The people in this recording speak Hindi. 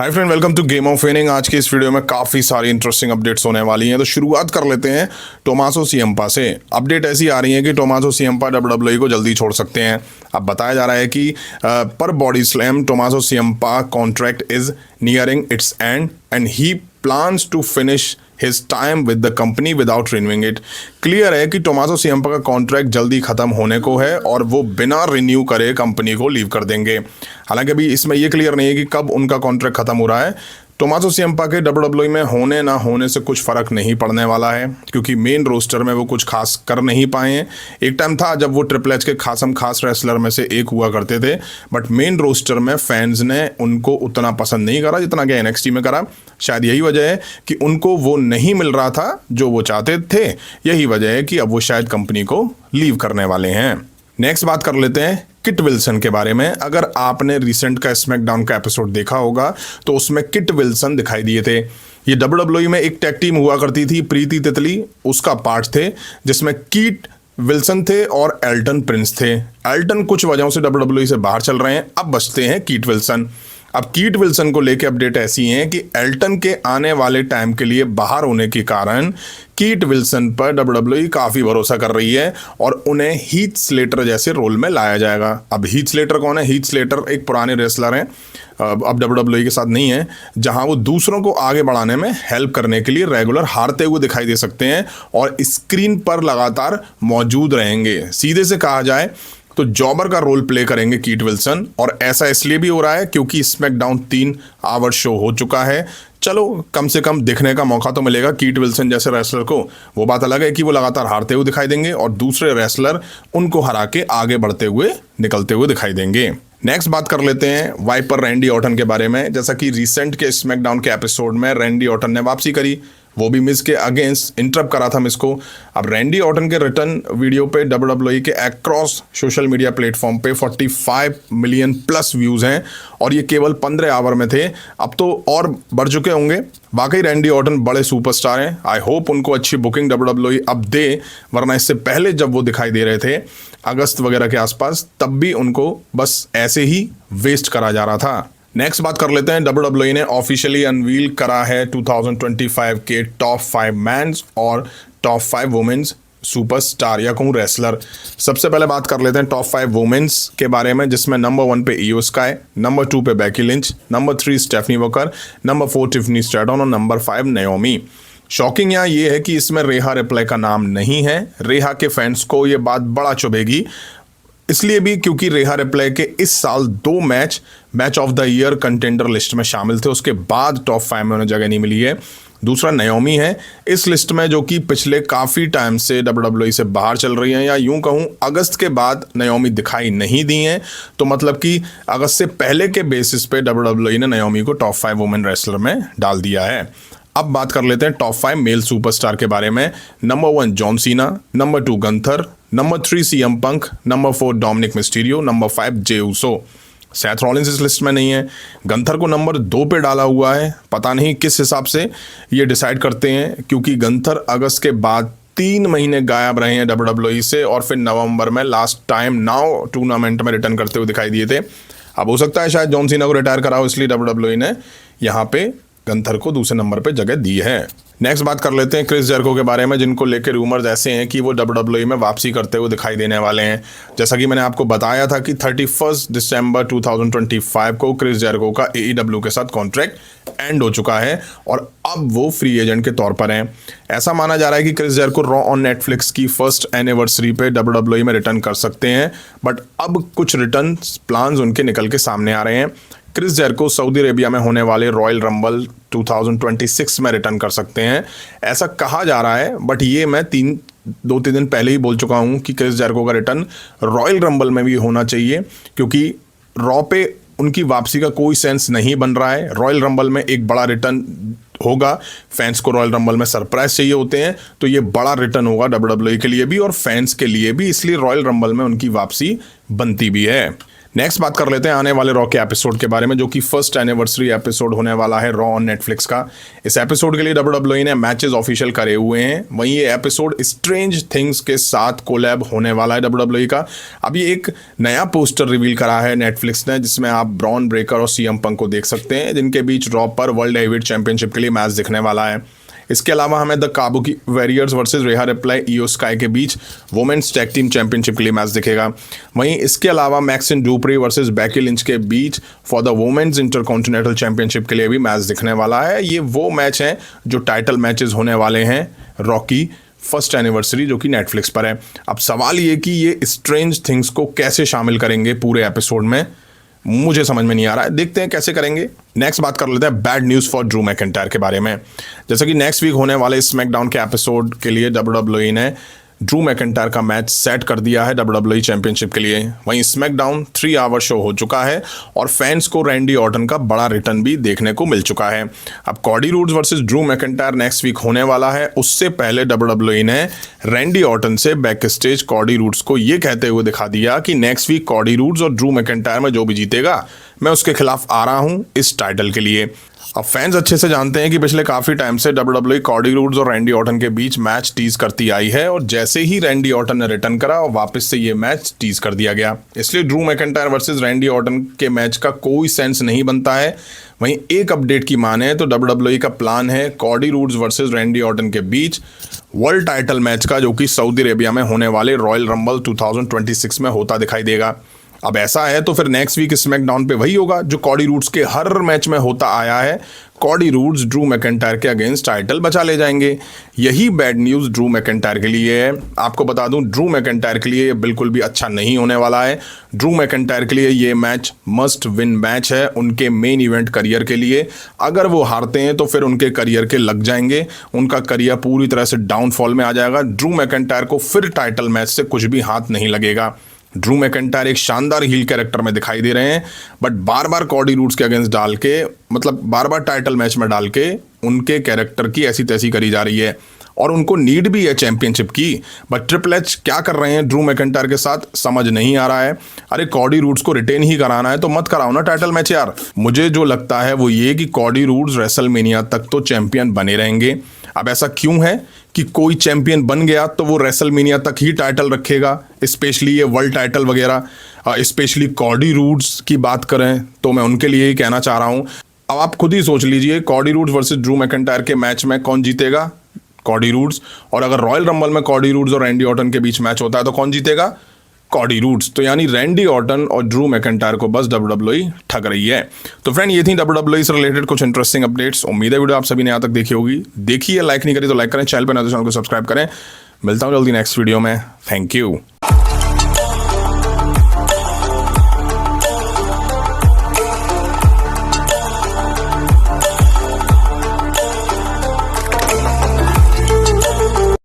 Hi friend, welcome to game of winning. आज की इस वीडियो में काफ़ी सारी इंटरेस्टिंग अपडेट्स होने वाली हैं। तो शुरुआत कर लेते हैं टोमासो सियम्पा से। अपडेट ऐसी आ रही है कि टोमासो सियम्पा WWE को जल्दी छोड़ सकते हैं। अब बताया जा रहा है कि पर body slam Tommaso Ciampa contract is nearing its end and he plans to finish his time with the company without renewing it. Clear है कि टोमासो सियम्पा का कॉन्ट्रैक्ट जल्दी खत्म होने को है और वो बिना रिन्यू करे कंपनी को लीव कर देंगे। हालांकि अभी इसमें ये क्लियर नहीं है कि कब उनका कॉन्ट्रैक्ट खत्म हो रहा है। टोमासो सियम्पा के WWE में होने ना होने से कुछ फ़र्क नहीं पड़ने वाला है, क्योंकि मेन रोस्टर में वो कुछ खास कर नहीं पाए हैं। एक टाइम था जब वो ट्रिपल एच के खास रेसलर में से एक हुआ करते थे, बट मेन रोस्टर में फैंस ने उनको उतना पसंद नहीं करा जितना कि NXT में करा। शायद यही वजह है कि उनको वो नहीं मिल रहा था जो वो चाहते थे। यही वजह है कि अब वो शायद कंपनी को लीव करने वाले हैं। नेक्स्ट बात कर लेते हैं किट विल्सन के बारे में। अगर आपने रिसेंट का स्मैकडाउन का एपिसोड देखा होगा तो उसमें किट विल्सन दिखाई दिए थे। ये WWE में एक टैग टीम हुआ करती थी, प्रीति तितली उसका पार्ट थे, जिसमें किट विल्सन थे और एल्टन प्रिंस थे। एल्टन कुछ वजहों से WWE से बाहर चल रहे हैं, अब बचते हैं किट विल्सन। अब किट विल्सन को लेकर अपडेट ऐसी है कि एल्टन के आने वाले टाइम के लिए बाहर होने के कारण किट विल्सन पर WWE काफ़ी भरोसा कर रही है और उन्हें हीथ स्लेटर जैसे रोल में लाया जाएगा। अब हीथ स्लेटर कौन है? हीथ स्लेटर एक पुराने रेसलर हैं, अब WWE के साथ नहीं है, जहां वो दूसरों को आगे बढ़ाने में हेल्प करने के लिए रेगुलर हारते हुए दिखाई दे सकते हैं और स्क्रीन पर लगातार मौजूद रहेंगे। सीधे से कहा जाए तो जॉबर का रोल प्ले करेंगे किट विल्सन, और ऐसा इसलिए भी हो रहा है क्योंकि स्मैकडाउन 3 आवर शो हो चुका है। चलो कम से कम दिखने का मौका तो मिलेगा किट विल्सन जैसे रेसलर को। वो बात अलग है कि वो लगातार हारते हुए दिखाई देंगे और दूसरे रेसलर उनको हरा के आगे बढ़ते हुए निकलते हुए दिखाई देंगे। नेक्स्ट बात कर लेते हैं वाइपर रैंडी ऑर्टन के बारे में। जैसा कि रिसेंट के स्मैकडाउन के एपिसोड में रैंडी ऑर्टन ने वापसी करी, वो भी मिस के अगेंस्ट इंटरप्ट करा था मिस को। अब रैंडी ऑर्टन के रिटर्न वीडियो पे WWE के अक्रॉस सोशल मीडिया प्लेटफॉर्म पे 45 मिलियन प्लस व्यूज़ हैं और ये केवल 15 आवर में थे। अब तो और बढ़ चुके होंगे। वाकई रैंडी ऑर्टन बड़े सुपरस्टार हैं। आई होप उनको अच्छी बुकिंग WWE अब दे, वरना इससे पहले जब वो दिखाई दे रहे थे अगस्त वगैरह के आसपास, तब भी उनको बस ऐसे ही वेस्ट करा जा रहा था। नेक्स्ट बात कर लेते हैं, WWE ने ऑफिशियली अनवील करा है 2025 के टॉप 5 मैन्स और टॉप 5 वुमेन्स सुपरस्टार या कहूँ रेसलर। सबसे पहले बात कर लेते हैं टॉप 5 वुमेन्स के बारे में, जिसमें नंबर 1 पे इयो स्काई, नंबर 2 पे Becky Lynch, number 3 Stephanie Walker, number 4 Tiffany Stratton और नंबर 5 नाओमी। शॉकिंग यहाँ ये है कि इसमें रेहा रिप्लाई का नाम नहीं है। रेहा के फैंस को ये बात बड़ा चुभेगी, इसलिए भी क्योंकि रेहा रिप्लाई के इस साल 2 match of the year contender list में शामिल थे, उसके बाद टॉप 5 में उन्हें जगह नहीं मिली है। दूसरा नाओमी है इस लिस्ट में, जो कि पिछले काफ़ी टाइम से WWE से बाहर चल रही हैं, या यूं कहूं अगस्त के बाद नाओमी दिखाई नहीं दी हैं। तो मतलब कि अगस्त से पहले के बेसिस पे WWE ने नाओमी को टॉप 5 वुमेन रेसलर में डाल दिया है। अब बात कर लेते हैं टॉप 5 मेल सुपरस्टार के बारे में। Number 1 John Cena, number 2 Gunther, number 3 CM पंक, number 4 Dominik Mysterio, number 5 Jey Uso. Seth Rollins इस लिस्ट में नहीं है। गंथर को नंबर 2 पे डाला हुआ है, पता नहीं किस हिसाब से ये डिसाइड करते हैं, क्योंकि गंथर अगस्त के बाद 3 महीने गायब रहे हैं WWE से और फिर नवंबर में लास्ट टाइम नाउ टूर्नामेंट में रिटर्न करते हुए दिखाई दिए थे। अब हो सकता है शायद जॉन सीना को रिटायर करा हो, इसलिए WWE ने यहाँ पे गंथर को दूसरे नंबर पे जगह दी है। नेक्स्ट बात कर लेते हैं क्रिस जेरिको के बारे में, जिनको लेकर रूमर्स ऐसे हैं कि वो WWE में वापसी करते हुए दिखाई देने वाले हैं। जैसा कि मैंने आपको बताया था कि 31 दिसंबर 2025 को क्रिस जेरिको का AEW के साथ कॉन्ट्रैक्ट एंड हो चुका है और अब वो फ्री एजेंट के तौर पर हैं। ऐसा माना जा रहा है कि Chris Jericho Raw on Netflix की फर्स्ट एनिवर्सरी पे WWE में रिटर्न कर सकते हैं, बट अब कुछ रिटर्न प्लान्स उनके निकल के सामने आ रहे हैं। क्रिस जेरिको सऊदी अरेबिया में होने वाले रॉयल रंबल 2026 में रिटर्न कर सकते हैं, ऐसा कहा जा रहा है। बट ये मैं 2-3 दिन पहले ही बोल चुका हूँ कि क्रिस जेरिको का रिटर्न रॉयल रंबल में भी होना चाहिए, क्योंकि रॉ पे उनकी वापसी का कोई सेंस नहीं बन रहा है। रॉयल रंबल में एक बड़ा रिटर्न होगा, फैंस को रॉयल रंबल में सरप्राइज चाहिए होते हैं, तो ये बड़ा रिटर्न होगा WWE के लिए भी और फैंस के लिए भी, इसलिए रॉयल रंबल में उनकी वापसी बनती भी है। नेक्स्ट बात कर लेते हैं आने वाले रॉ के एपिसोड के बारे में, जो कि फर्स्ट एनिवर्सरी एपिसोड होने वाला है रॉ ऑन नेटफ्लिक्स का। इस एपिसोड के लिए WWE ने मैचेस ऑफिशियल करे हुए हैं। वहीं ये एपिसोड स्ट्रेंज थिंग्स के साथ कोलैब होने वाला है WWE का। अभी एक नया पोस्टर रिवील करा है नेटफ्लिक्स ने, जिसमें आप ब्रॉन ब्रेकर और CM पंक को देख सकते हैं, जिनके बीच रॉ पर वर्ल्ड हेवीवेट चैंपियनशिप के लिए मैच दिखने वाला है। इसके अलावा हमें the Kabuki Warriors versus Rhea Ripley Iyo Sky के बीच वुमेन्स टैग टीम चैंपियनशिप के लिए मैच दिखेगा। वहीं इसके अलावा Maxxine Dupri versus Becky Lynch के बीच for the women's intercontinental championship के लिए भी मैच दिखने वाला है। ये वो मैच हैं जो टाइटल मैचेस होने वाले हैं रॉ की फर्स्ट एनिवर्सरी, जो कि नेटफ्लिक्स पर है। अब सवाल ये कि ये स्ट्रेंज थिंग्स को कैसे शामिल करेंगे पूरे एपिसोड में, मुझे समझ में नहीं आ रहा है। देखते हैं कैसे करेंगे। नेक्स्ट बात कर लेते हैं bad news for Drew McIntyre के बारे में। जैसे कि नेक्स्ट वीक होने वाले स्मैकडाउन के एपिसोड के लिए WWE ने ड्रू मैकिंटायर का मैच सेट कर दिया है WWE चैंपियनशिप के लिए। वहीं स्मैकडाउन 3 आवर शो हो चुका है और फैंस को रैंडी ऑर्टन का बड़ा रिटर्न भी देखने को मिल चुका है। अब Cody Rhodes versus Drew McIntyre next week होने वाला है। उससे पहले WWE ने रैंडी ऑर्टन से बैक स्टेज कॉडी रूड्स को ये कहते हुए दिखा दिया कि नेक्स्ट वीक कॉडी रूड्स और ड्रू मैकिंटायर में जो भी जीतेगा मैं उसके खिलाफ आ रहा हूं इस टाइटल के लिए। अब फैंस अच्छे से जानते हैं कि पिछले काफ़ी टाइम से WWE कॉडी रूड्स और रैंडी ऑर्टन के बीच मैच टीज करती आई है, और जैसे ही रैंडी ऑर्टन ने रिटर्न करा और वापस से ये मैच टीज कर दिया गया। इसलिए Drew McIntyre versus Randy Orton के मैच का कोई सेंस नहीं बनता है। वहीं एक अपडेट की माने तो WWE का प्लान है Cardi Rhodes versus Randy Orton के बीच वर्ल्ड टाइटल मैच का, जो कि सऊदी अरेबिया में होने वाले रॉयल रंबल 2026 में होता दिखाई देगा। अब ऐसा है तो फिर नेक्स्ट वीक स्मैकडाउन पे वही होगा जो कॉडी रूड्स के हर मैच में होता आया है। कॉडी रूड्स ड्रू मैकिंटायर के अगेंस्ट टाइटल बचा ले जाएंगे। यही बैड न्यूज़ ड्रू मैकिंटायर के लिए है। आपको बता दूं, ड्रू मैकिंटायर के लिए बिल्कुल भी अच्छा नहीं होने वाला है। ड्रू मैकिंटायर के लिए ये मैच मस्ट विन मैच है उनके मेन इवेंट करियर के लिए। अगर वो हारते हैं तो फिर उनके करियर के लग जाएंगे, उनका करियर पूरी तरह से डाउनफॉल में आ जाएगा। ड्रू मैकिंटायर को फिर टाइटल मैच से कुछ भी हाथ नहीं लगेगा। ड्रू मैकिंटायर एक शानदार हील कैरेक्टर में दिखाई दे रहे हैं, but bar bar Cardi roads के अगेंस्ट डाल के, मतलब बार बार टाइटल मैच में डाल के उनके कैरेक्टर की ऐसी तैसी करी जा रही है, और उनको नीड भी है चैंपियनशिप की। बट ट्रिपल एच क्या कर रहे हैं ड्रू मैकिंटायर के साथ समझ नहीं आ रहा है। अरे कॉडी रूड्स को रिटेन ही कराना है तो मत कराओ ना टाइटल मैच यार। मुझे जो लगता है वो ये कि कॉडी रूड्स रेसलमेनिया तक तो चैंपियन बने रहेंगे। अब ऐसा क्यों है कि कोई चैंपियन बन गया तो वो रेसलमेनिया तक ही टाइटल रखेगा, स्पेशली ये वर्ल्ड टाइटल वगैरह। स्पेशली कॉडी रूड्स की बात करें तो मैं उनके लिए ही कहना चाह रहा हूँ। अब आप खुद ही सोच लीजिए, Cardi Rhodes versus Drew McIntyre के मैच में कौन जीतेगा? Cardi Rhodes. और अगर रॉयल रंबल में कॉडी रूड्स और रैंडी ऑर्टन के बीच मैच होता है तो कौन जीतेगा? Cardi roads. तो यानी रैंडी ऑर्टन और ड्रू मैकिंटायर को बस WWE ठग रही है। तो फ्रेंड, ये थी WWE से रिलेटेड कुछ इंटरेस्टिंग अपडेट्स। उम्मीद है वीडियो आप सभी ने यहाँ तक देखी होगी। देखिए, लाइक नहीं करी तो लाइक करें, चैनल पर नए तो चैनल को सब्सक्राइब करें। मिलता हूँ जल्दी नेक्स्ट वीडियो में। Thank you.